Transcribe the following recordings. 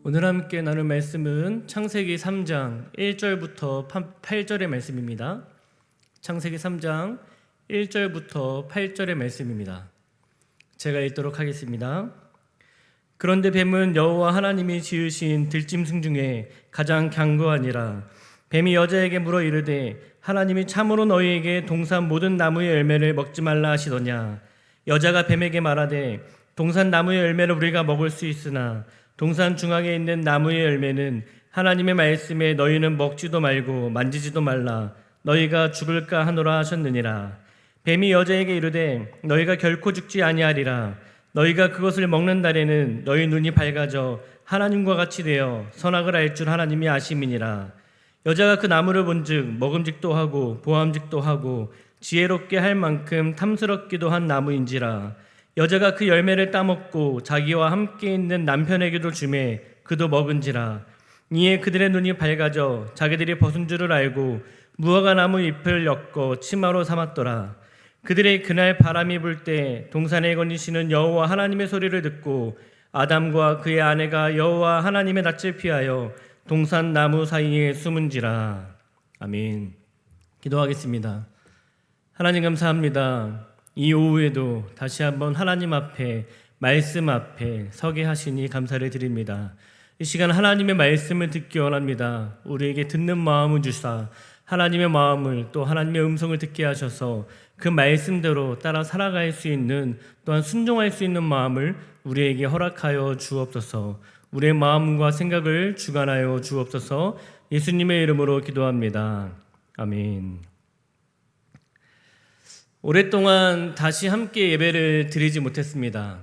오늘 함께 나눌 말씀은 창세기 3장 1절부터 8절의 말씀입니다. 창세기 3장 1절부터 8절의 말씀입니다. 제가 읽도록 하겠습니다. 그런데 뱀은 여호와 하나님이 지으신 들짐승 중에 가장 견고하니라. 뱀이 여자에게 물어 이르되 하나님이 참으로 너희에게 동산 모든 나무의 열매를 먹지 말라 하시더냐. 여자가 뱀에게 말하되 동산 나무의 열매를 우리가 먹을 수 있으나 동산 중앙에 있는 나무의 열매는 하나님의 말씀에 너희는 먹지도 말고 만지지도 말라 너희가 죽을까 하노라 하셨느니라. 뱀이 여자에게 이르되 너희가 결코 죽지 아니하리라. 너희가 그것을 먹는 날에는 너희 눈이 밝아져 하나님과 같이 되어 선악을 알 줄 하나님이 아심이니라. 여자가 그 나무를 본즉 먹음직도 하고 보암직도 하고 지혜롭게 할 만큼 탐스럽기도 한 나무인지라. 여자가 그 열매를 따먹고 자기와 함께 있는 남편에게도 주매 그도 먹은지라. 이에 그들의 눈이 밝아져 자기들이 벗은 줄을 알고 무화과 나무 잎을 엮어 치마로 삼았더라. 그들의 그날 바람이 불 때 동산에 거니시는 여호와 하나님의 소리를 듣고 아담과 그의 아내가 여호와 하나님의 낯을 피하여 동산 나무 사이에 숨은지라. 아멘. 기도하겠습니다. 하나님 감사합니다. 이 오후에도 다시 한번 하나님 앞에 말씀 앞에 서게 하시니 감사를 드립니다. 이 시간 하나님의 말씀을 듣기 원합니다. 우리에게 듣는 마음을 주사 하나님의 마음을 또 하나님의 음성을 듣게 하셔서 그 말씀대로 따라 살아갈 수 있는 또한 순종할 수 있는 마음을 우리에게 허락하여 주옵소서. 우리의 마음과 생각을 주관하여 주옵소서. 예수님의 이름으로 기도합니다. 아멘. 오랫동안 다시 함께 예배를 드리지 못했습니다.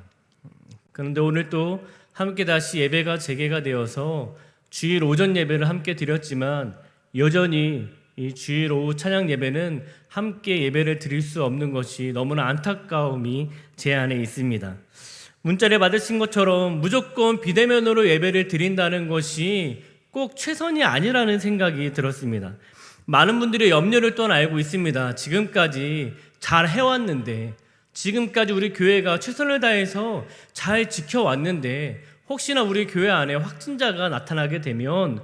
그런데 오늘 또 함께 다시 예배가 재개가 되어서 주일 오전 예배를 함께 드렸지만 여전히 이 주일 오후 찬양 예배는 함께 예배를 드릴 수 없는 것이 너무나 안타까움이 제 안에 있습니다. 문자를 받으신 것처럼 무조건 비대면으로 예배를 드린다는 것이 꼭 최선이 아니라는 생각이 들었습니다. 많은 분들이 염려를 또한 알고 있습니다. 지금까지 잘 해왔는데, 지금까지 우리 교회가 최선을 다해서 잘 지켜왔는데 혹시나 우리 교회 안에 확진자가 나타나게 되면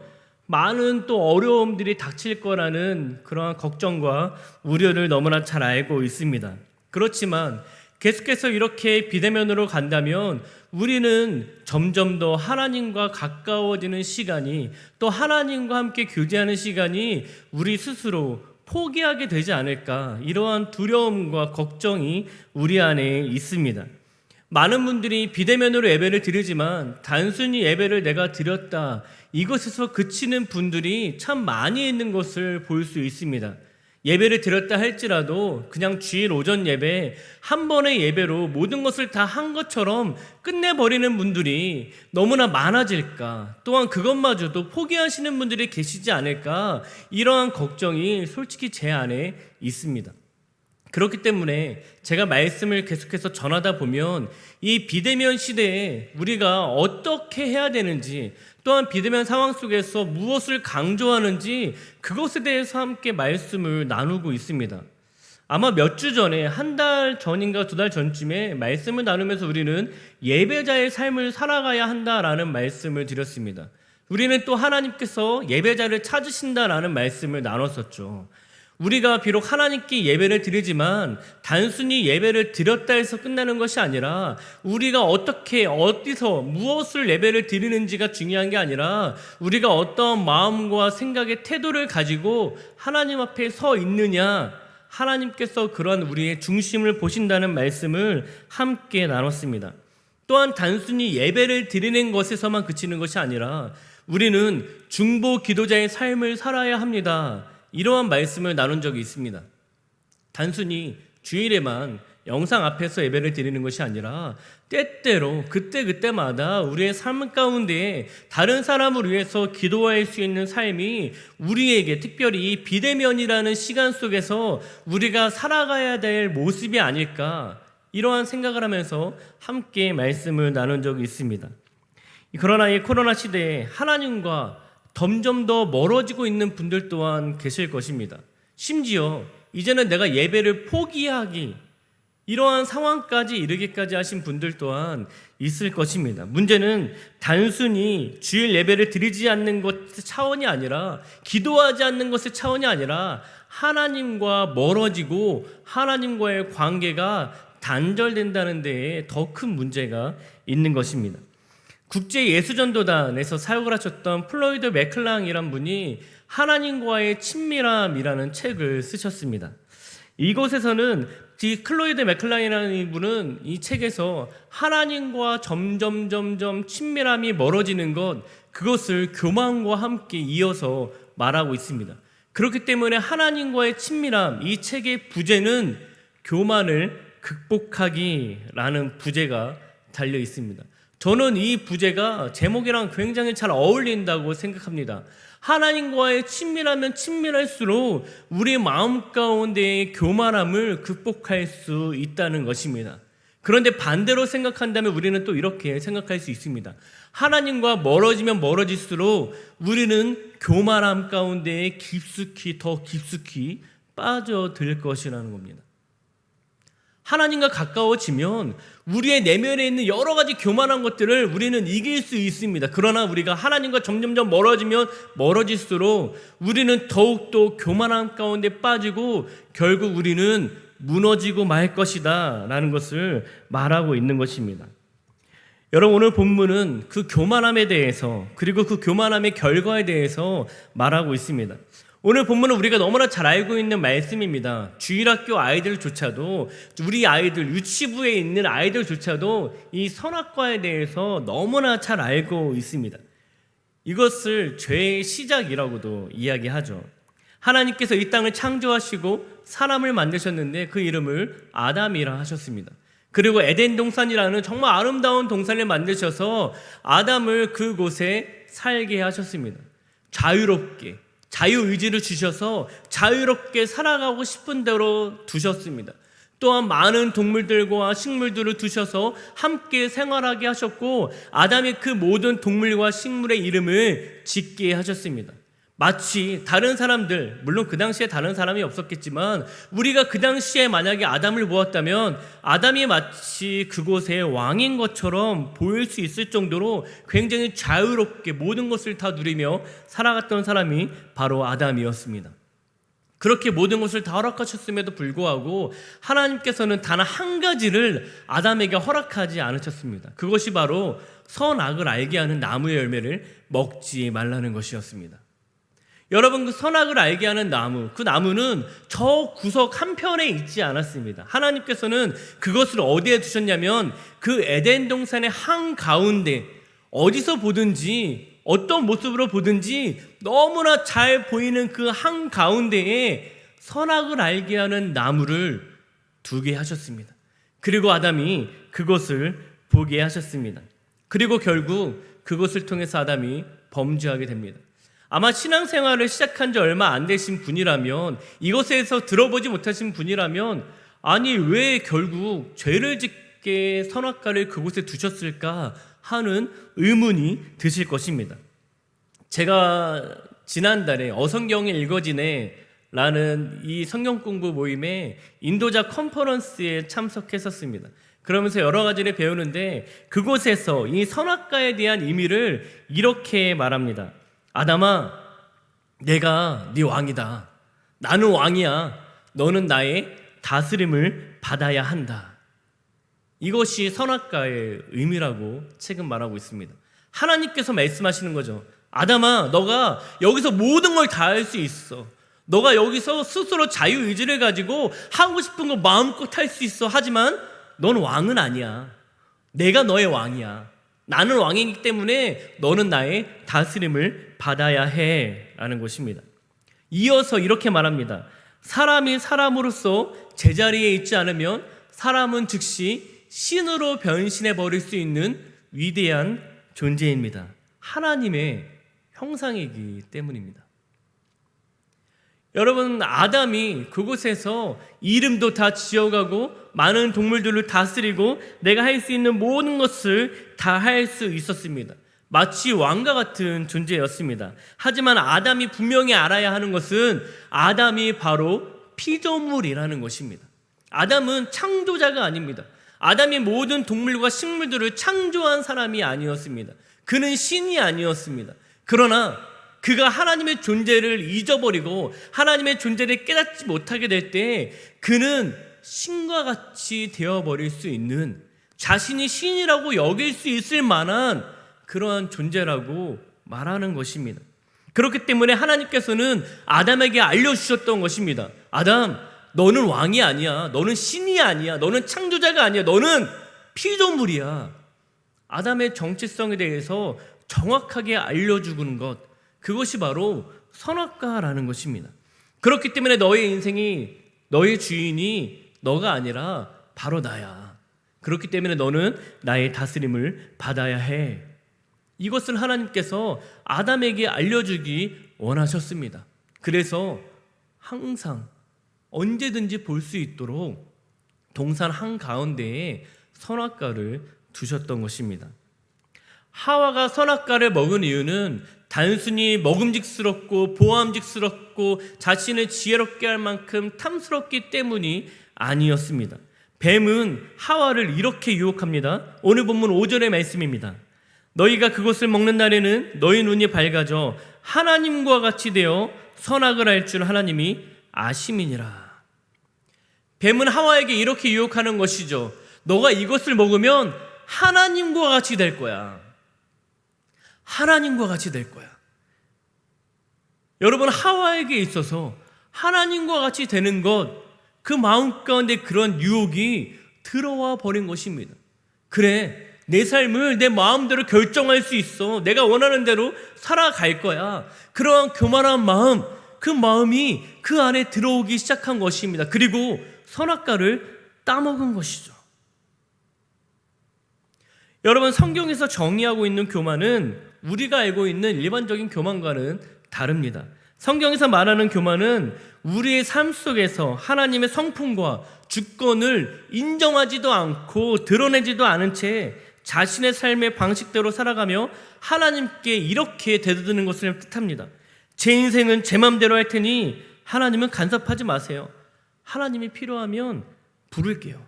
많은 또 어려움들이 닥칠 거라는 그러한 걱정과 우려를 너무나 잘 알고 있습니다. 그렇지만 계속해서 이렇게 비대면으로 간다면 우리는 점점 더 하나님과 가까워지는 시간이, 또 하나님과 함께 교제하는 시간이 우리 스스로 포기하게 되지 않을까, 이러한 두려움과 걱정이 우리 안에 있습니다. 많은 분들이 비대면으로 예배를 드리지만 단순히 예배를 내가 드렸다, 이것에서 그치는 분들이 참 많이 있는 것을 볼 수 있습니다. 예배를 드렸다 할지라도 그냥 주일 오전 예배 한 번의 예배로 모든 것을 다 한 것처럼 끝내버리는 분들이 너무나 많아질까, 또한 그것마저도 포기하시는 분들이 계시지 않을까, 이러한 걱정이 솔직히 제 안에 있습니다. 그렇기 때문에 제가 말씀을 계속해서 전하다 보면 이 비대면 시대에 우리가 어떻게 해야 되는지, 또한 비대면 상황 속에서 무엇을 강조하는지 그것에 대해서 함께 말씀을 나누고 있습니다. 아마 몇 주 전에, 한 달 전인가 두 달 전쯤에 말씀을 나누면서 우리는 예배자의 삶을 살아가야 한다라는 말씀을 드렸습니다. 우리는 또 하나님께서 예배자를 찾으신다라는 말씀을 나눴었죠. 우리가 비록 하나님께 예배를 드리지만 단순히 예배를 드렸다 해서 끝나는 것이 아니라 우리가 어떻게, 어디서, 무엇을 예배를 드리는지가 중요한 게 아니라 우리가 어떤 마음과 생각의 태도를 가지고 하나님 앞에 서 있느냐, 하나님께서 그러한 우리의 중심을 보신다는 말씀을 함께 나눴습니다. 또한 단순히 예배를 드리는 것에서만 그치는 것이 아니라 우리는 중보 기도자의 삶을 살아야 합니다. 이러한 말씀을 나눈 적이 있습니다. 단순히 주일에만 영상 앞에서 예배를 드리는 것이 아니라 때때로 그때그때마다 우리의 삶 가운데 다른 사람을 위해서 기도할 수 있는 삶이 우리에게, 특별히 비대면이라는 시간 속에서 우리가 살아가야 될 모습이 아닐까, 이러한 생각을 하면서 함께 말씀을 나눈 적이 있습니다. 그러나 이 코로나 시대에 하나님과 점점 더 멀어지고 있는 분들 또한 계실 것입니다. 심지어 이제는 내가 예배를 포기하기, 이러한 상황까지 이르기까지 하신 분들 또한 있을 것입니다. 문제는 단순히 주일 예배를 드리지 않는 것 차원이 아니라, 기도하지 않는 것의 차원이 아니라 하나님과 멀어지고 하나님과의 관계가 단절된다는 데에 더 큰 문제가 있는 것입니다. 국제예수전도단에서 사역을 하셨던 플로이드 맥클랑이란 분이 하나님과의 친밀함이라는 책을 쓰셨습니다. 이곳에서는 이 클로이드 맥클랑이라는 분은 이 책에서 하나님과 점점 친밀함이 멀어지는 것, 그것을 교만과 함께 이어서 말하고 있습니다. 그렇기 때문에 하나님과의 친밀함, 이 책의 부제는 교만을 극복하기라는 부제가 달려 있습니다. 저는 이 부제가 제목이랑 굉장히 잘 어울린다고 생각합니다. 하나님과의 친밀하면 친밀할수록 우리 마음 가운데의 교만함을 극복할 수 있다는 것입니다. 그런데 반대로 생각한다면 우리는 또 이렇게 생각할 수 있습니다. 하나님과 멀어지면 멀어질수록 우리는 교만함 가운데 더 깊숙이 빠져들 것이라는 겁니다. 하나님과 가까워지면 우리의 내면에 있는 여러 가지 교만한 것들을 우리는 이길 수 있습니다. 그러나 우리가 하나님과 점점 멀어지면 멀어질수록 우리는 더욱더 교만함 가운데 빠지고 결국 우리는 무너지고 말 것이다 라는 것을 말하고 있는 것입니다. 여러분, 오늘 본문은 그 교만함에 대해서, 그리고 그 교만함의 결과에 대해서 말하고 있습니다. 오늘 본문은 우리가 너무나 잘 알고 있는 말씀입니다. 주일학교 아이들조차도, 우리 아이들, 유치부에 있는 아이들조차도 이 선악과에 대해서 너무나 잘 알고 있습니다. 이것을 죄의 시작이라고도 이야기하죠. 하나님께서 이 땅을 창조하시고 사람을 만드셨는데 그 이름을 아담이라 하셨습니다. 그리고 에덴 동산이라는 정말 아름다운 동산을 만드셔서 아담을 그곳에 살게 하셨습니다. 자유롭게, 자유의지를 주셔서 자유롭게 살아가고 싶은 대로 두셨습니다. 또한 많은 동물들과 식물들을 두셔서 함께 생활하게 하셨고, 아담이 그 모든 동물과 식물의 이름을 짓게 하셨습니다. 마치 다른 사람들, 물론 그 당시에 다른 사람이 없었겠지만 우리가 그 당시에 만약에 아담을 보았다면 아담이 마치 그곳의 왕인 것처럼 보일 수 있을 정도로 굉장히 자유롭게 모든 것을 다 누리며 살아갔던 사람이 바로 아담이었습니다. 그렇게 모든 것을 다 허락하셨음에도 불구하고 하나님께서는 단 한 가지를 아담에게 허락하지 않으셨습니다. 그것이 바로 선악을 알게 하는 나무의 열매를 먹지 말라는 것이었습니다. 여러분, 그 선악을 알게 하는 나무, 그 나무는 저 구석 한편에 있지 않았습니다. 하나님께서는 그것을 어디에 두셨냐면 그 에덴 동산의 한가운데, 어디서 보든지 어떤 모습으로 보든지 너무나 잘 보이는 그 한가운데에 선악을 알게 하는 나무를 두게 하셨습니다. 그리고 아담이 그것을 보게 하셨습니다. 그리고 결국 그것을 통해서 아담이 범죄하게 됩니다. 아마 신앙생활을 시작한 지 얼마 안 되신 분이라면, 이것에서 들어보지 못하신 분이라면, 아니 왜 결국 죄를 짓게 선악과를 그곳에 두셨을까 하는 의문이 드실 것입니다. 제가 지난달에 어성경이 읽어지네 라는 이 성경 공부 모임에 인도자 컨퍼런스에 참석했었습니다. 그러면서 여러 가지를 배우는데 그곳에서 이 선악과에 대한 의미를 이렇게 말합니다. 아담아, 내가 네 왕이다. 나는 왕이야. 너는 나의 다스림을 받아야 한다. 이것이 선악과의 의미라고 책은 말하고 있습니다. 하나님께서 말씀하시는 거죠. 아담아, 너가 여기서 모든 걸 다 할 수 있어. 너가 여기서 스스로 자유의지를 가지고 하고 싶은 거 마음껏 할 수 있어. 하지만 넌 왕은 아니야. 내가 너의 왕이야. 나는 왕이기 때문에 너는 나의 다스림을 받아야 해 라는 것입니다. 이어서 이렇게 말합니다. 사람이 사람으로서 제자리에 있지 않으면 사람은 즉시 신으로 변신해 버릴 수 있는 위대한 존재입니다. 하나님의 형상이기 때문입니다. 여러분, 아담이 그곳에서 이름도 다 지어가고 많은 동물들을 다스리고 내가 할 수 있는 모든 것을 다 할 수 있었습니다. 마치 왕과 같은 존재였습니다. 하지만 아담이 분명히 알아야 하는 것은 아담이 바로 피조물이라는 것입니다. 아담은 창조자가 아닙니다. 아담이 모든 동물과 식물들을 창조한 사람이 아니었습니다. 그는 신이 아니었습니다. 그러나 그가 하나님의 존재를 잊어버리고 하나님의 존재를 깨닫지 못하게 될 때 그는 신과 같이 되어버릴 수 있는, 자신이 신이라고 여길 수 있을 만한 그러한 존재라고 말하는 것입니다. 그렇기 때문에 하나님께서는 아담에게 알려주셨던 것입니다. 아담, 너는 왕이 아니야. 너는 신이 아니야. 너는 창조자가 아니야. 너는 피조물이야. 아담의 정체성에 대해서 정확하게 알려주는 것, 그것이 바로 선악과라는 것입니다. 그렇기 때문에 너의 인생이, 너의 주인이 너가 아니라 바로 나야. 그렇기 때문에 너는 나의 다스림을 받아야 해. 이것을 하나님께서 아담에게 알려주기 원하셨습니다. 그래서 항상 언제든지 볼 수 있도록 동산 한가운데에 선악과를 두셨던 것입니다. 하와가 선악과를 먹은 이유는 단순히 먹음직스럽고 보암직스럽고 자신을 지혜롭게 할 만큼 탐스럽기 때문이 아니었습니다. 뱀은 하와를 이렇게 유혹합니다. 오늘 본문 5절의 말씀입니다. 너희가 그것을 먹는 날에는 너희 눈이 밝아져 하나님과 같이 되어 선악을 알 줄 하나님이 아심이니라. 뱀은 하와에게 이렇게 유혹하는 것이죠. 너가 이것을 먹으면 하나님과 같이 될 거야. 하나님과 같이 될 거야. 여러분, 하와에게 있어서 하나님과 같이 되는 것, 그 마음 가운데 그런 유혹이 들어와 버린 것입니다. 그래, 내 삶을 내 마음대로 결정할 수 있어. 내가 원하는 대로 살아갈 거야. 그러한 교만한 마음, 그 마음이 그 안에 들어오기 시작한 것입니다. 그리고 선악과를 따먹은 것이죠. 여러분, 성경에서 정의하고 있는 교만은 우리가 알고 있는 일반적인 교만과는 다릅니다. 성경에서 말하는 교만은 우리의 삶 속에서 하나님의 성품과 주권을 인정하지도 않고 드러내지도 않은 채 자신의 삶의 방식대로 살아가며 하나님께 이렇게 대드는 것을 뜻합니다. 제 인생은 제 맘대로 할 테니 하나님은 간섭하지 마세요. 하나님이 필요하면 부를게요.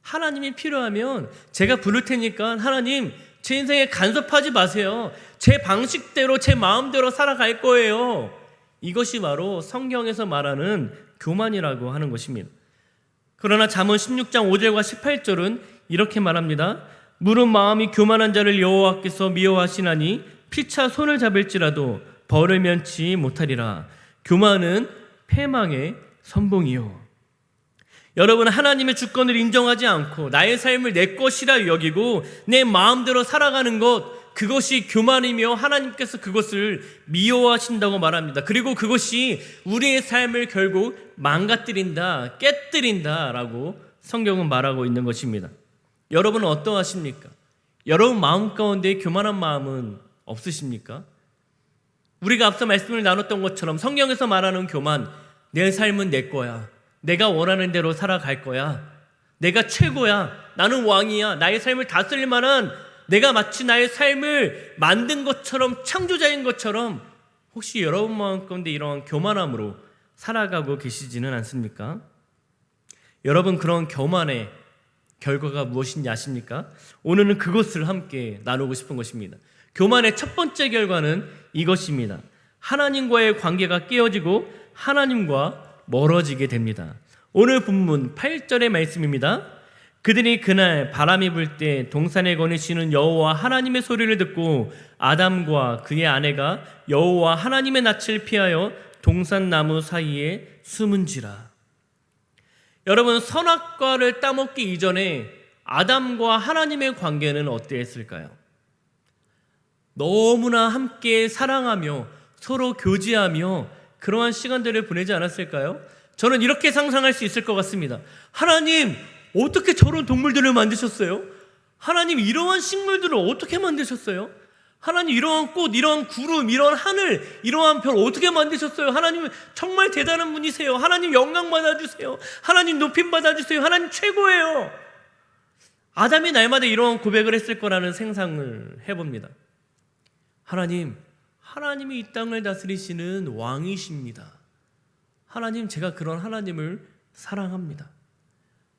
하나님이 필요하면 제가 부를 테니까 하나님, 제 인생에 간섭하지 마세요. 제 방식대로 제 마음대로 살아갈 거예요. 이것이 바로 성경에서 말하는 교만이라고 하는 것입니다. 그러나 잠언 16장 5절과 18절은 이렇게 말합니다. 무릇 마음이 교만한 자를 여호와께서 미워하시나니 피차 손을 잡을지라도 벌을 면치 못하리라. 교만은 패망의 선봉이요. 여러분, 하나님의 주권을 인정하지 않고 나의 삶을 내 것이라 여기고 내 마음대로 살아가는 것, 그것이 교만이며 하나님께서 그것을 미워하신다고 말합니다. 그리고 그것이 우리의 삶을 결국 망가뜨린다, 깨뜨린다라고 성경은 말하고 있는 것입니다. 여러분은 어떠하십니까? 여러분 마음 가운데 교만한 마음은 없으십니까? 우리가 앞서 말씀을 나눴던 것처럼 성경에서 말하는 교만, 내 삶은 내 거야. 내가 원하는 대로 살아갈 거야. 내가 최고야. 나는 왕이야. 나의 삶을 다스릴 만한, 내가 마치 나의 삶을 만든 것처럼, 창조자인 것처럼, 혹시 여러분 마음 가운데 이러한 교만함으로 살아가고 계시지는 않습니까? 여러분, 그런 교만의 결과가 무엇인지 아십니까? 오늘은 그것을 함께 나누고 싶은 것입니다. 교만의 첫 번째 결과는 이것입니다. 하나님과의 관계가 깨어지고 하나님과 멀어지게 됩니다. 오늘 본문 8절의 말씀입니다. 그들이 그날 바람이 불 때 동산에 거니시는 여호와 하나님의 소리를 듣고 아담과 그의 아내가 여호와 하나님의 낯을 피하여 동산 나무 사이에 숨은지라. 여러분, 선악과를 따먹기 이전에 아담과 하나님의 관계는 어땠을까요? 너무나 함께 사랑하며 서로 교제하며 그러한 시간들을 보내지 않았을까요? 저는 이렇게 상상할 수 있을 것 같습니다. 하나님, 어떻게 저런 동물들을 만드셨어요? 하나님, 이러한 식물들을 어떻게 만드셨어요? 하나님, 이러한 꽃, 이러한 구름, 이러한 하늘, 이러한 별 어떻게 만드셨어요? 하나님은 정말 대단한 분이세요. 하나님, 영광 받아주세요. 하나님, 높임 받아주세요. 하나님, 최고예요. 아담이 날마다 이러한 고백을 했을 거라는 상상을 해봅니다. 하나님이 이 땅을 다스리시는 왕이십니다. 하나님, 제가 그런 하나님을 사랑합니다.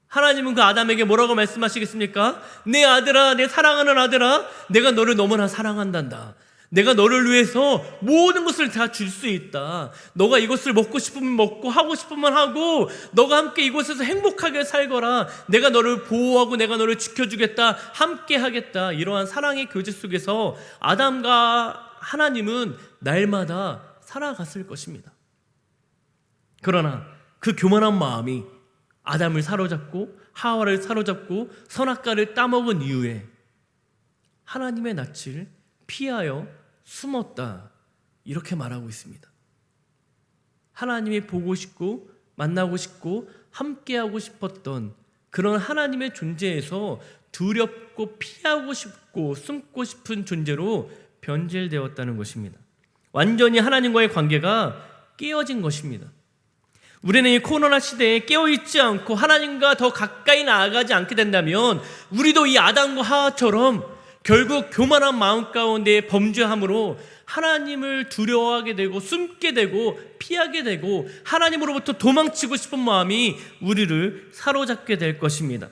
하나님은 그 아담에게 뭐라고 말씀하시겠습니까? 내 아들아, 내 사랑하는 아들아, 내가 너를 너무나 사랑한단다. 내가 너를 위해서 모든 것을 다 줄 수 있다. 너가 이것을 먹고 싶으면 먹고 하고 싶으면 하고 너가 함께 이곳에서 행복하게 살거라. 내가 너를 보호하고 내가 너를 지켜주겠다. 함께 하겠다. 이러한 사랑의 교제 속에서 아담과 하나님은 날마다 살아갔을 것입니다. 그러나 그 교만한 마음이 아담을 사로잡고 하와를 사로잡고 선악과를 따먹은 이후에 하나님의 낯을 피하여 숨었다, 이렇게 말하고 있습니다. 하나님이 보고 싶고 만나고 싶고 함께하고 싶었던 그런 하나님의 존재에서 두렵고 피하고 싶고 숨고 싶은 존재로 변질되었다는 것입니다. 완전히 하나님과의 관계가 깨어진 것입니다. 우리는 이 코로나 시대에 깨어있지 않고 하나님과 더 가까이 나아가지 않게 된다면 우리도 이 아담과 하와처럼 결국 교만한 마음 가운데 범죄함으로 하나님을 두려워하게 되고 숨게 되고 피하게 되고 하나님으로부터 도망치고 싶은 마음이 우리를 사로잡게 될 것입니다.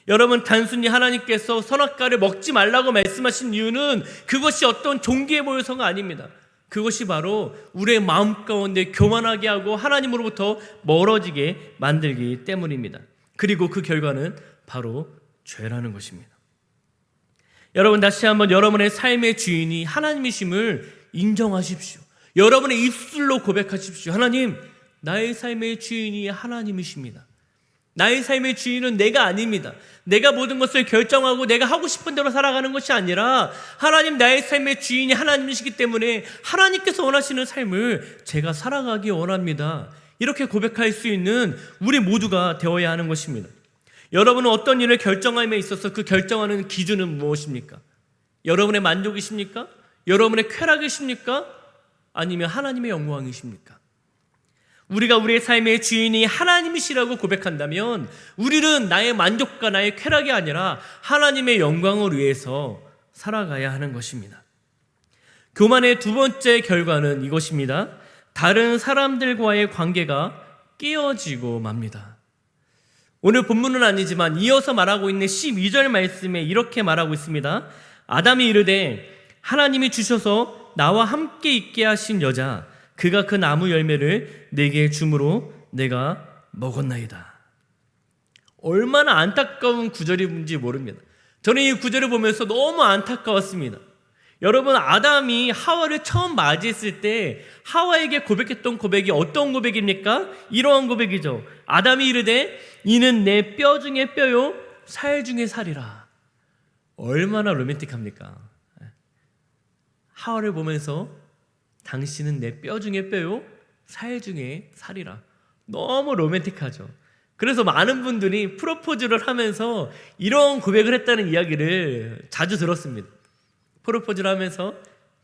여러분, 단순히 하나님께서 선악과를 먹지 말라고 말씀하신 이유는 그것이 어떤 종기에 보여서가 아닙니다. 그것이 바로 우리의 마음 가운데 교만하게 하고 하나님으로부터 멀어지게 만들기 때문입니다. 그리고 그 결과는 바로 죄라는 것입니다. 여러분, 다시 한번 여러분의 삶의 주인이 하나님이심을 인정하십시오. 여러분의 입술로 고백하십시오. 하나님, 나의 삶의 주인이 하나님이십니다. 나의 삶의 주인은 내가 아닙니다. 내가 모든 것을 결정하고 내가 하고 싶은 대로 살아가는 것이 아니라 하나님, 나의 삶의 주인이 하나님이시기 때문에 하나님께서 원하시는 삶을 제가 살아가기 원합니다. 이렇게 고백할 수 있는 우리 모두가 되어야 하는 것입니다. 여러분은 어떤 일을 결정함에 있어서 그 결정하는 기준은 무엇입니까? 여러분의 만족이십니까? 여러분의 쾌락이십니까? 아니면 하나님의 영광이십니까? 우리가 우리의 삶의 주인이 하나님이시라고 고백한다면 우리는 나의 만족과 나의 쾌락이 아니라 하나님의 영광을 위해서 살아가야 하는 것입니다. 교만의 두 번째 결과는 이것입니다. 다른 사람들과의 관계가 깨어지고 맙니다. 오늘 본문은 아니지만 이어서 말하고 있는 12절 말씀에 이렇게 말하고 있습니다. 아담이 이르되 하나님이 주셔서 나와 함께 있게 하신 여자, 그가 그 나무 열매를 내게 주므로 내가 먹었나이다. 얼마나 안타까운 구절인지 모릅니다. 저는 이 구절을 보면서 너무 안타까웠습니다. 여러분, 아담이 하와를 처음 맞이했을 때 하와에게 고백했던 고백이 어떤 고백입니까? 이러한 고백이죠. 아담이 이르되 이는 내 뼈 중에 뼈요 살 중에 살이라. 얼마나 로맨틱합니까? 하와를 보면서 당신은 내 뼈 중에 뼈요 살 중에 살이라. 너무 로맨틱하죠. 그래서 많은 분들이 프로포즈를 하면서 이런 고백을 했다는 이야기를 자주 들었습니다. 프로포즈를 하면서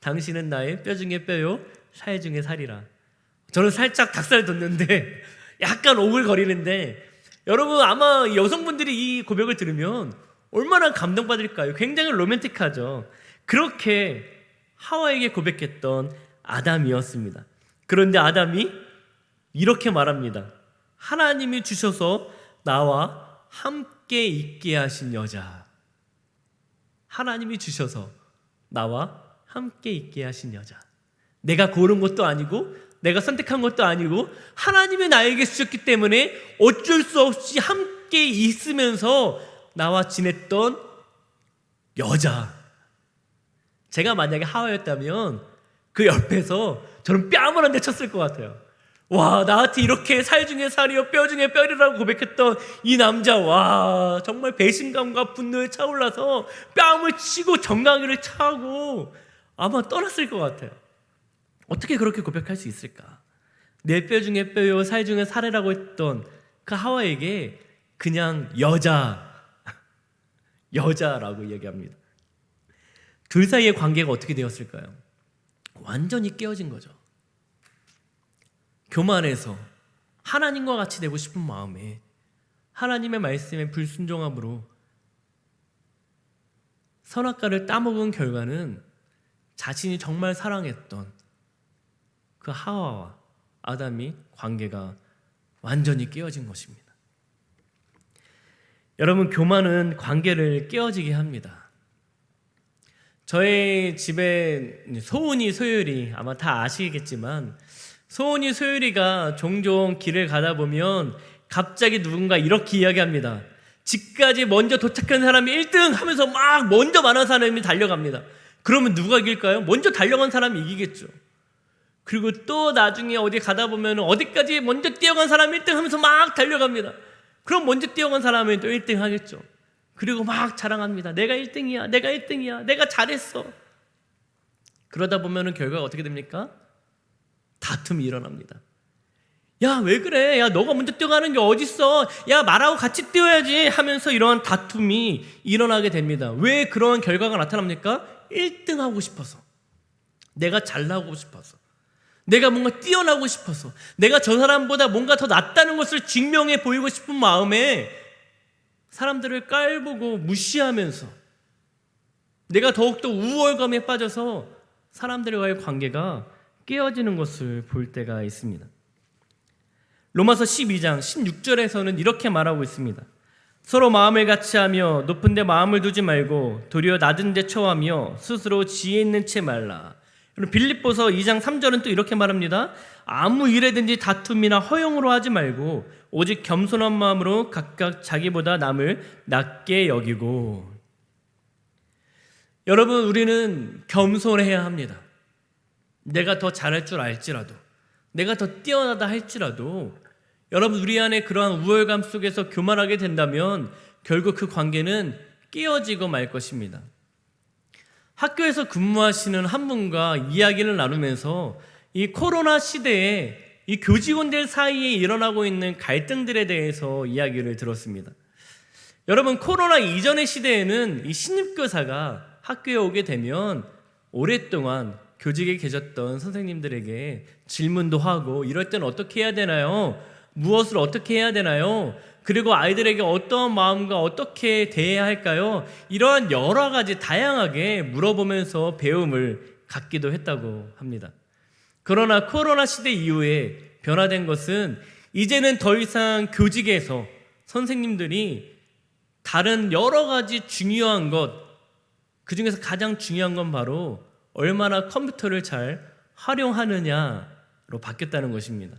당신은 나의 뼈 중에 뼈요 살 중에 살이라. 저는 살짝 닭살 돋는데 약간 오글거리는데 여러분, 아마 여성분들이 이 고백을 들으면 얼마나 감동받을까요? 굉장히 로맨틱하죠. 그렇게 하와에게 고백했던 아담이었습니다. 그런데 아담이 이렇게 말합니다. 하나님이 주셔서 나와 함께 있게 하신 여자. 하나님이 주셔서 나와 함께 있게 하신 여자. 내가 고른 것도 아니고 내가 선택한 것도 아니고 하나님이 나에게 주셨기 때문에 어쩔 수 없이 함께 있으면서 나와 지냈던 여자. 제가 만약에 하와였다면 그 옆에서 저는 뺨을 한 대 쳤을 것 같아요. 와, 나한테 이렇게 살 중에 살이요 뼈 중에 뼈리라고 고백했던 이 남자, 와, 정말 배신감과 분노에 차올라서 뺨을 치고 정강이를 차고 아마 떠났을 것 같아요. 어떻게 그렇게 고백할 수 있을까? 내 뼈 중에 뼈요 살 중에 살이라고 했던 그 하와에게 그냥 여자라고 이야기합니다. 둘 사이의 관계가 어떻게 되었을까요? 완전히 깨어진 거죠. 교만해서 하나님과 같이 되고 싶은 마음에 하나님의 말씀에 불순종함으로 선악과를 따먹은 결과는 자신이 정말 사랑했던 그 하와와 아담이 관계가 완전히 깨어진 것입니다. 여러분, 교만은 관계를 깨어지게 합니다. 저희 집에 소은이, 소율이 아마 다 아시겠지만 소은이, 소율이가 종종 길을 가다 보면 갑자기 누군가 이렇게 이야기합니다. 집까지 먼저 도착한 사람이 1등 하면서 막 먼저 말한 사람이 달려갑니다. 그러면 누가 이길까요? 먼저 달려간 사람이 이기겠죠. 그리고 또 나중에 어디 가다 보면 어디까지 먼저 뛰어간 사람이 1등 하면서 막 달려갑니다. 그럼 먼저 뛰어간 사람은 또 1등 하겠죠. 그리고 막 자랑합니다. 내가 1등이야, 내가 1등이야, 내가 잘했어. 그러다 보면 결과가 어떻게 됩니까? 다툼이 일어납니다. 야, 왜 그래? 야, 너가 먼저 뛰어가는 게 어딨어? 야, 말하고 같이 뛰어야지 하면서 이러한 다툼이 일어나게 됩니다. 왜 그런 결과가 나타납니까? 1등 하고 싶어서, 내가 잘나고 싶어서, 내가 뭔가 뛰어나고 싶어서, 내가 저 사람보다 뭔가 더 낫다는 것을 증명해 보이고 싶은 마음에 사람들을 깔보고 무시하면서 내가 더욱더 우월감에 빠져서 사람들과의 관계가 깨어지는 것을 볼 때가 있습니다. 로마서 12장 16절에서는 이렇게 말하고 있습니다. 서로 마음을 같이하며 높은 데 마음을 두지 말고 도리어 낮은 데 처하며 스스로 지혜 있는 채 말라. 빌립보서 2장 3절은 또 이렇게 말합니다. 아무 일에든지 다툼이나 허용으로 하지 말고 오직 겸손한 마음으로 각각 자기보다 남을 낮게 여기고. 여러분, 우리는 겸손해야 합니다. 내가 더 잘할 줄 알지라도, 내가 더 뛰어나다 할지라도 여러분, 우리 안에 그러한 우월감 속에서 교만하게 된다면 결국 그 관계는 깨어지고 말 것입니다. 학교에서 근무하시는 한 분과 이야기를 나누면서 이 코로나 시대에 이 교직원들 사이에 일어나고 있는 갈등들에 대해서 이야기를 들었습니다. 여러분, 코로나 이전의 시대에는 이 신입교사가 학교에 오게 되면 오랫동안 교직에 계셨던 선생님들에게 질문도 하고, 이럴 때는 어떻게 해야 되나요? 무엇을 어떻게 해야 되나요? 그리고 아이들에게 어떤 마음과 어떻게 대해야 할까요? 이러한 여러 가지 다양하게 물어보면서 배움을 갖기도 했다고 합니다. 그러나 코로나 시대 이후에 변화된 것은 이제는 더 이상 교직에서 선생님들이 다른 여러 가지 중요한 것, 그 중에서 가장 중요한 건 바로 얼마나 컴퓨터를 잘 활용하느냐로 바뀌었다는 것입니다.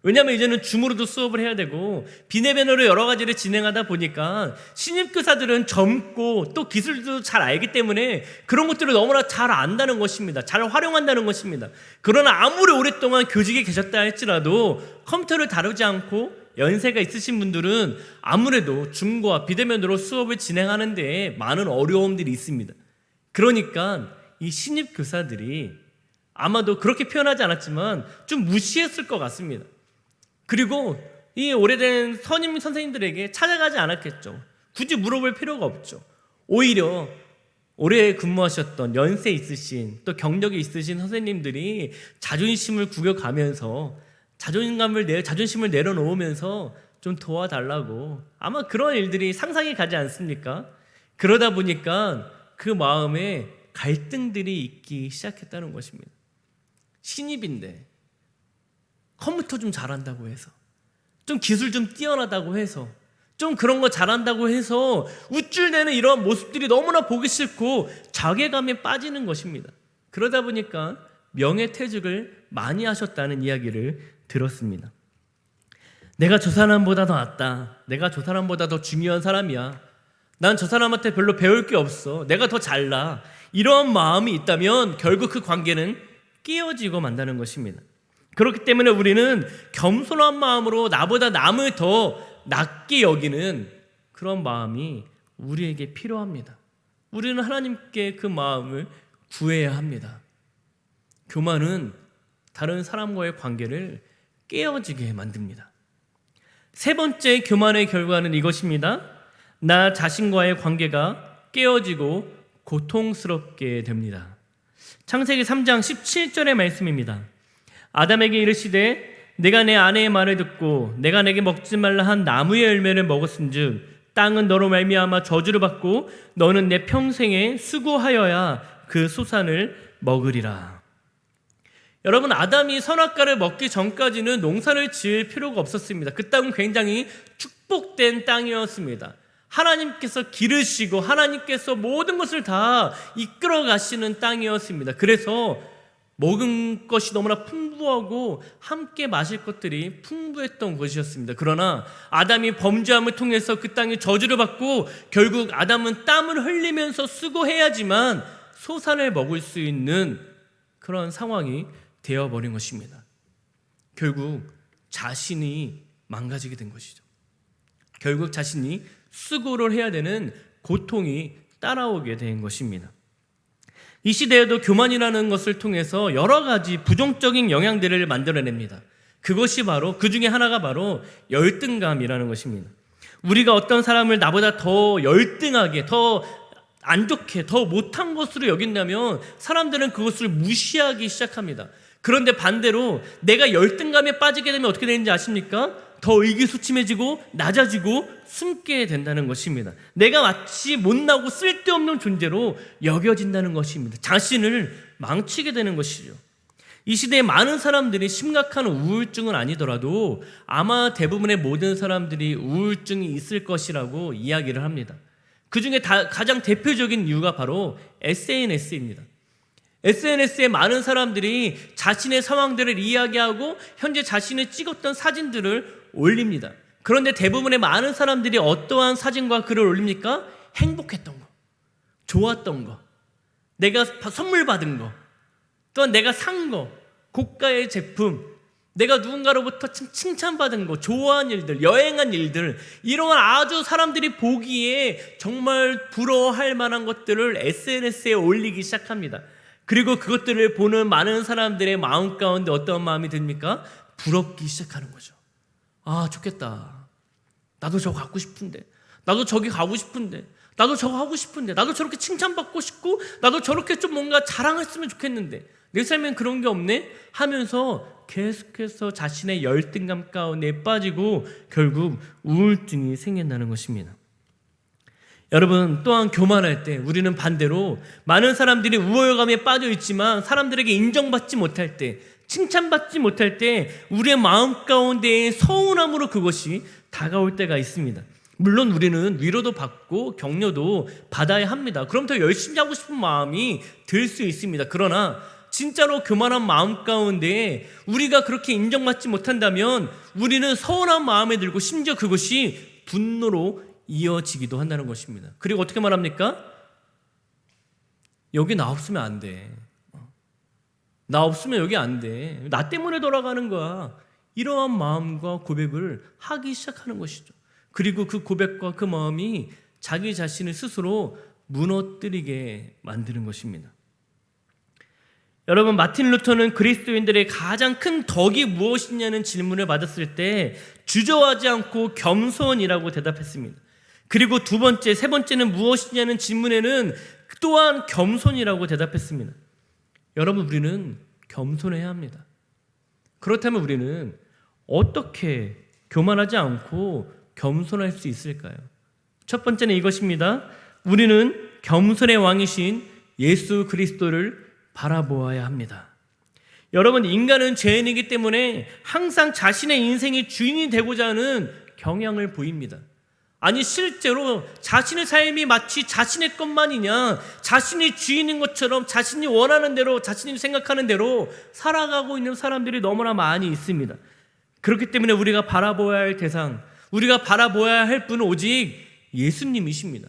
왜냐하면 이제는 줌으로도 수업을 해야 되고 비대면으로 여러 가지를 진행하다 보니까 신입교사들은 젊고 또 기술도 잘 알기 때문에 그런 것들을 너무나 잘 안다는 것입니다. 잘 활용한다는 것입니다. 그러나 아무리 오랫동안 교직에 계셨다 할지라도 컴퓨터를 다루지 않고 연세가 있으신 분들은 아무래도 줌과 비대면으로 수업을 진행하는 데 많은 어려움들이 있습니다. 그러니까 이 신입교사들이 아마도 그렇게 표현하지 않았지만 좀 무시했을 것 같습니다. 그리고 이 오래된 선임 선생님들에게 찾아가지 않았겠죠. 굳이 물어볼 필요가 없죠. 오히려 오래 근무하셨던 연세 있으신 또 경력이 있으신 선생님들이 자존심을 구겨가면서 자존심을 내려놓으면서 좀 도와달라고, 아마 그런 일들이 상상이 가지 않습니까? 그러다 보니까 그 마음에 갈등들이 있기 시작했다는 것입니다. 신입인데 컴퓨터 좀 잘한다고 해서, 좀 기술 좀 뛰어나다고 해서, 좀 그런 거 잘한다고 해서 우쭐대는 이런 모습들이 너무나 보기 싫고 자괴감에 빠지는 것입니다. 그러다 보니까 명예퇴직을 많이 하셨다는 이야기를 들었습니다. 내가 저 사람보다 더 낫다, 내가 저 사람보다 더 중요한 사람이야, 난 저 사람한테 별로 배울 게 없어, 내가 더 잘나, 이런 마음이 있다면 결국 그 관계는 깨어지고 만다는 것입니다. 그렇기 때문에 우리는 겸손한 마음으로 나보다 남을 더 낮게 여기는 그런 마음이 우리에게 필요합니다. 우리는 하나님께 그 마음을 구해야 합니다. 교만은 다른 사람과의 관계를 깨어지게 만듭니다. 세 번째 교만의 결과는 이것입니다. 나 자신과의 관계가 깨어지고 고통스럽게 됩니다. 창세기 3장 17절의 말씀입니다. 아담에게 이르시되 내가 내 아내의 말을 듣고 내가 내게 먹지 말라 한 나무의 열매를 먹었은즉 땅은 너로 말미암아 저주를 받고 너는 내 평생에 수고하여야 그 소산을 먹으리라. 여러분, 아담이 선악과를 먹기 전까지는 농사를 지을 필요가 없었습니다. 그 땅은 굉장히 축복된 땅이었습니다. 하나님께서 기르시고 하나님께서 모든 것을 다 이끌어 가시는 땅이었습니다. 그래서 먹은 것이 너무나 풍부하고 함께 마실 것들이 풍부했던 것이었습니다. 그러나 아담이 범죄함을 통해서 그 땅이 저주를 받고 결국 아담은 땀을 흘리면서 수고해야지만 소산을 먹을 수 있는 그런 상황이 되어버린 것입니다. 결국 자신이 망가지게 된 것이죠. 결국 자신이 수고를 해야 되는 고통이 따라오게 된 것입니다. 이 시대에도 교만이라는 것을 통해서 여러 가지 부정적인 영향들을 만들어냅니다. 그것이 바로, 그 중에 하나가 바로 열등감이라는 것입니다. 우리가 어떤 사람을 나보다 더 열등하게, 더 안 좋게, 더 못한 것으로 여긴다면 사람들은 그것을 무시하기 시작합니다. 그런데 반대로 내가 열등감에 빠지게 되면 어떻게 되는지 아십니까? 더 의기소침해지고 낮아지고 숨게 된다는 것입니다. 내가 마치 못나고 쓸데없는 존재로 여겨진다는 것입니다. 자신을 망치게 되는 것이죠. 이 시대에 많은 사람들이 심각한 우울증은 아니더라도 아마 대부분의 모든 사람들이 우울증이 있을 것이라고 이야기를 합니다. 그 중에 가장 대표적인 이유가 바로 SNS입니다. SNS에 많은 사람들이 자신의 상황들을 이야기하고 현재 자신이 찍었던 사진들을 올립니다. 그런데 대부분의 많은 사람들이 어떠한 사진과 글을 올립니까? 행복했던 거, 좋았던 거, 내가 선물 받은 거, 또한 내가 산 거, 고가의 제품, 내가 누군가로부터 칭찬받은 거, 좋아한 일들, 여행한 일들, 이러한 아주 사람들이 보기에 정말 부러워할 만한 것들을 SNS에 올리기 시작합니다. 그리고 그것들을 보는 많은 사람들의 마음 가운데 어떤 마음이 듭니까? 부럽기 시작하는 거죠. 아, 좋겠다. 나도 저거 갖고 싶은데, 나도 저기 가고 싶은데, 나도 저거 하고 싶은데, 나도 저렇게 칭찬받고 싶고, 나도 저렇게 좀 뭔가 자랑했으면 좋겠는데 내 삶엔 그런 게 없네? 하면서 계속해서 자신의 열등감 가운데 빠지고 결국 우울증이 생긴다는 것입니다. 여러분, 또한 교만할 때 우리는 반대로 많은 사람들이 우월감에 빠져 있지만 사람들에게 인정받지 못할 때, 칭찬받지 못할 때 우리의 마음 가운데의 서운함으로 그것이 다가올 때가 있습니다. 물론 우리는 위로도 받고 격려도 받아야 합니다. 그럼 더 열심히 하고 싶은 마음이 들 수 있습니다. 그러나 진짜로 교만한 마음 가운데 우리가 그렇게 인정받지 못한다면 우리는 서운한 마음에 들고 심지어 그것이 분노로 이어지기도 한다는 것입니다. 그리고 어떻게 말합니까? 여기 나 없으면 안 돼. 나 없으면 여기 안 돼. 나 때문에 돌아가는 거야. 이러한 마음과 고백을 하기 시작하는 것이죠. 그리고 그 고백과 그 마음이 자기 자신을 스스로 무너뜨리게 만드는 것입니다. 여러분, 마틴 루터는 그리스도인들의 가장 큰 덕이 무엇이냐는 질문을 받았을 때 주저하지 않고 겸손이라고 대답했습니다. 그리고 두 번째, 세 번째는 무엇이냐는 질문에는 또한 겸손이라고 대답했습니다. 여러분, 우리는 겸손해야 합니다. 그렇다면 우리는 어떻게 교만하지 않고 겸손할 수 있을까요? 첫 번째는 이것입니다. 우리는 겸손의 왕이신 예수 그리스도를 바라보아야 합니다. 여러분, 인간은 죄인이기 때문에 항상 자신의 인생의 주인이 되고자 하는 경향을 보입니다. 아니, 실제로 자신의 삶이 마치 자신의 것만이냐, 자신이 주인인 것처럼 자신이 원하는 대로, 자신이 생각하는 대로 살아가고 있는 사람들이 너무나 많이 있습니다. 그렇기 때문에 우리가 바라보아야 할 대상, 우리가 바라보아야 할 분은 오직 예수님이십니다.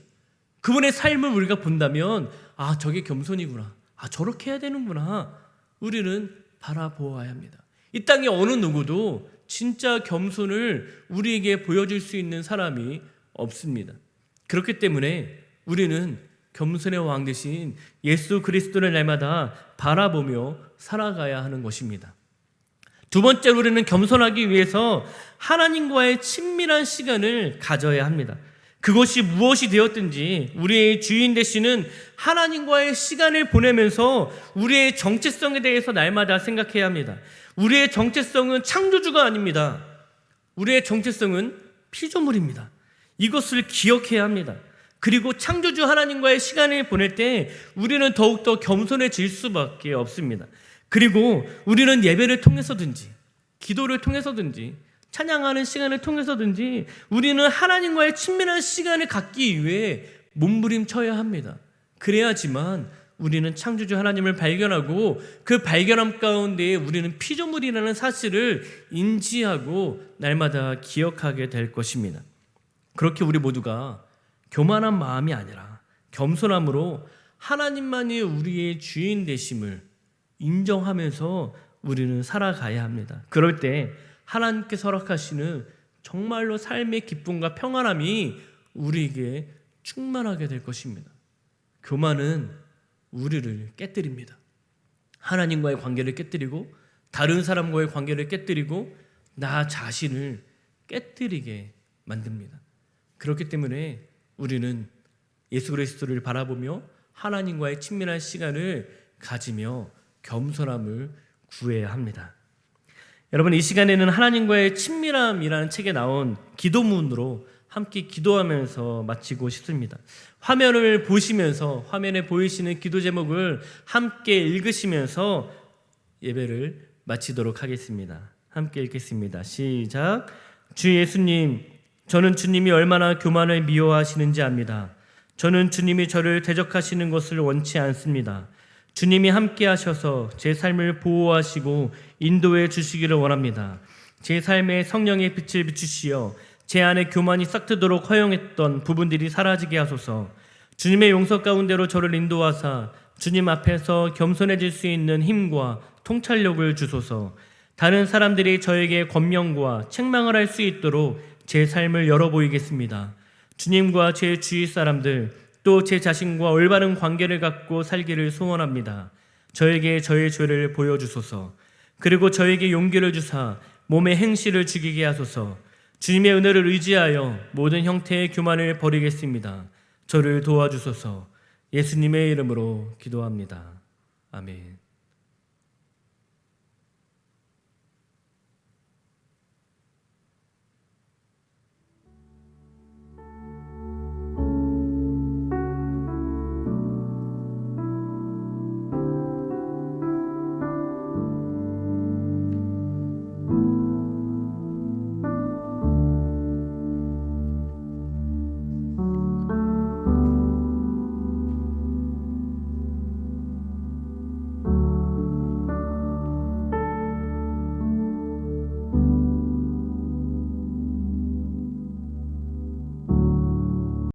그분의 삶을 우리가 본다면 아, 저게 겸손이구나, 아, 저렇게 해야 되는구나, 우리는 바라보아야 합니다. 이 땅에 어느 누구도 진짜 겸손을 우리에게 보여줄 수 있는 사람이 없습니다. 그렇기 때문에 우리는 겸손의 왕 대신 예수 그리스도를 날마다 바라보며 살아가야 하는 것입니다. 두 번째로 우리는 겸손하기 위해서 하나님과의 친밀한 시간을 가져야 합니다. 그것이 무엇이 되었든지 우리의 주인 되시는 하나님과의 시간을 보내면서 우리의 정체성에 대해서 날마다 생각해야 합니다. 우리의 정체성은 창조주가 아닙니다. 우리의 정체성은 피조물입니다. 이것을 기억해야 합니다. 그리고 창조주 하나님과의 시간을 보낼 때 우리는 더욱더 겸손해질 수밖에 없습니다. 그리고 우리는 예배를 통해서든지 기도를 통해서든지 찬양하는 시간을 통해서든지 우리는 하나님과의 친밀한 시간을 갖기 위해 몸부림쳐야 합니다. 그래야지만 우리는 창조주 하나님을 발견하고 그 발견함 가운데 우리는 피조물이라는 사실을 인지하고 날마다 기억하게 될 것입니다. 그렇게 우리 모두가 교만한 마음이 아니라 겸손함으로 하나님만이 우리의 주인 되심을 인정하면서 우리는 살아가야 합니다. 그럴 때 하나님께 허락하시는 정말로 삶의 기쁨과 평안함이 우리에게 충만하게 될 것입니다. 교만은 우리를 깨뜨립니다. 하나님과의 관계를 깨뜨리고 다른 사람과의 관계를 깨뜨리고 나 자신을 깨뜨리게 만듭니다. 그렇기 때문에 우리는 예수 그리스도를 바라보며 하나님과의 친밀한 시간을 가지며 겸손함을 구해야 합니다. 여러분, 이 시간에는 하나님과의 친밀함이라는 책에 나온 기도문으로 함께 기도하면서 마치고 싶습니다. 화면을 보시면서 화면에 보이시는 기도 제목을 함께 읽으시면서 예배를 마치도록 하겠습니다. 함께 읽겠습니다. 시작. 주 예수님, 저는 주님이 얼마나 교만을 미워하시는지 압니다. 저는 주님이 저를 대적하시는 것을 원치 않습니다. 주님이 함께 하셔서 제 삶을 보호하시고 인도해 주시기를 원합니다. 제 삶에 성령의 빛을 비추시어 제 안에 교만이 싹트도록 허용했던 부분들이 사라지게 하소서. 주님의 용서 가운데로 저를 인도하사 주님 앞에서 겸손해질 수 있는 힘과 통찰력을 주소서. 다른 사람들이 저에게 권명과 책망을 할 수 있도록 제 삶을 열어 보이겠습니다. 주님과 제 주위 사람들 또 제 자신과 올바른 관계를 갖고 살기를 소원합니다. 저에게 저의 죄를 보여주소서. 그리고 저에게 용기를 주사 몸의 행실을 죽이게 하소서. 주님의 은혜를 의지하여 모든 형태의 교만을 버리겠습니다. 저를 도와주소서. 예수님의 이름으로 기도합니다. 아멘.